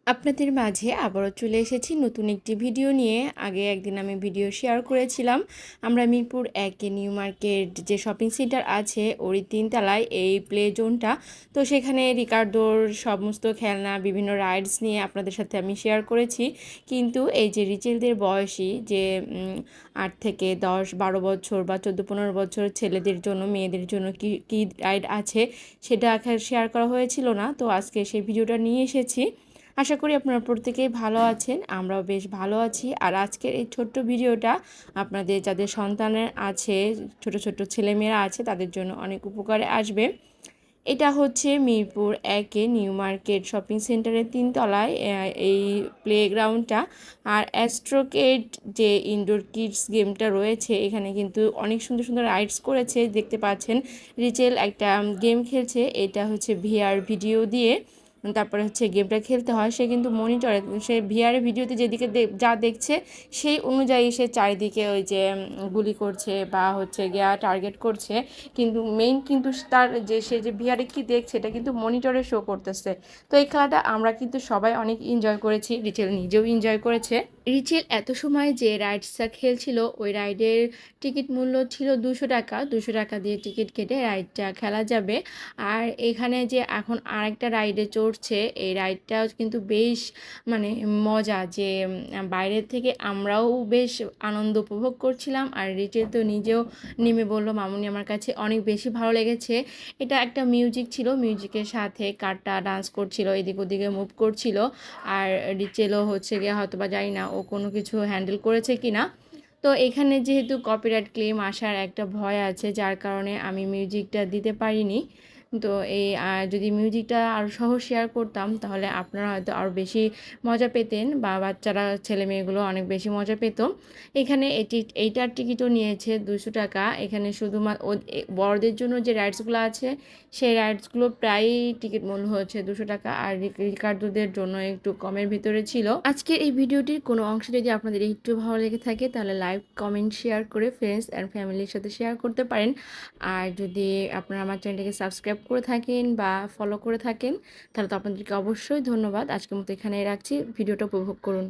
আপনাদের মাঝে আবারও চলে এসেছি নতুন একটি ভিডিও নিয়ে। আগে একদিন আমি ভিডিও শেয়ার করেছিলাম। আমরা মিরপুর 1 নিউ মার্কেট যে শপিং সেন্টার আছে ওরই 3 তলায় এই প্লে জোনটা। তো সেখানে রিকার্ডোর সমস্ত খেলনা বিভিন্ন রাইডস নিয়ে আপনাদের সাথে আমি শেয়ার করেছি। কিন্তু এই যে রিচেলদের বয়সী যে 8 থেকে 10-12 বছর বা 14-15 বছর ছেলেদের জন্য মেয়েদের জন্য কি কি রাইড আছে সেটা শেয়ার করা হয়েছিল না। তো আজকে সেই ভিডিওটা নিয়ে এসেছি। আশা করি আপনারা প্রত্যেকেই ভালো আছেন, আমরাও বেশ ভালো আছি। আর আজকের এই ছোট্ট ভিডিওটা আপনাদের যাদের সন্তানের আছে, ছোট ছোট ছেলেমেয়েরা আছে তাদের জন্য অনেক উপকারে আসবে। এটা হচ্ছে মিরপুর 1 নিউ মার্কেট শপিং সেন্টারের 3 তলায় এই প্লেগ্রাউন্ডটা। আর অ্যাস্ট্রোকেট যে ইনডোর কিডস গেমটা রয়েছে এখানে কিন্তু অনেক সুন্দর সুন্দর রাইডস করেছে, দেখতে পাচ্ছেন। রিচেল একটা গেম খেলছে, এটা হচ্ছে ভিআর ভিডিও দিয়ে তারপরে হচ্ছে গেমটা খেলতে হয়। সে কিন্তু মনিটরে, সে ভিআর ভিডিওতে যেদিকে যা দেখছে সেই অনুযায়ী সে চারিদিকে ওই যে গুলি করছে বা হচ্ছে গিয়া টার্গেট করছে, কিন্তু মেইন কিন্তু তার যে সে যে ভিআরে কী দেখছে এটা কিন্তু মনিটরে শো করতেছে। তো এই খেলাটা আমরা কিন্তু সবাই অনেক এনজয় করেছি, রিচেল নিজেও এনজয় করেছে। রিচেল এত সময় যে রাইডসটা খেলছিল ওই রাইডের টিকিট মূল্য ছিল 200 টাকা। 200 টাকা দিয়ে টিকিট কেটে রাইডটা খেলা যাবে। আর এখানে যে এখন আরেকটা রাইডে চড়ছে, এই রাইডটাও কিন্তু বেশ মানে মজা, যে বাইরের থেকে আমরাও বেশ আনন্দ উপভোগ করছিলাম। আর রিচেল তো নিজেও নেমে বলল, মামুনি আমার কাছে অনেক বেশি ভালো লেগেছে। এটা একটা মিউজিক ছিল, মিউজিকের সাথে কারটা ডান্স করছিল, এদিক ওদিকে মুভ করছিল। আর রিচেলও হচ্ছে গিয়ে হয়তো বা জানি না ও কোনো কিছু হ্যান্ডেল করেছে কি না। তো এখানে যেহেতু কপিরাইট ক্লেম আসার একটা ভয় আছে, যার কারণে আমি মিউজিকটা দিতে পারিনি। তো এই যদি মিউজিকটা আরও সহ শেয়ার করতাম তাহলে আপনারা হয়তো আরও বেশি মজা পেতেন, বা বাচ্চারা ছেলে মেয়েগুলো অনেক বেশি মজা পেত। এখানে এইটার টিকিটও নিয়েছে 200 টাকা। এখানে শুধুমাত্র বড়দের জন্য যে রাইডসগুলো আছে সেই রাইডসগুলো প্রায়ই টিকিট মূল্য হচ্ছে 200 টাকা, আর রিকার্ডোদের জন্য একটু কমের ভিতরে ছিল। আজকের এই ভিডিওটির কোনো অংশ যদি আপনাদের একটু ভালো লেগে থাকে তাহলে লাইক কমেন্ট শেয়ার করে ফ্রেন্ডস অ্যান্ড ফ্যামিলির সাথে শেয়ার করতে পারেন। আর যদি আপনারা আমার চ্যানেলটাকে সাবস্ক্রাইব করে থাকেন বা ফলো করে থাকেন তাহলে তো আপনাদেরকে অবশ্যই ধন্যবাদ। আজকের মতো এখানেই রাখছি, ভিডিওটা উপভোগ করুন।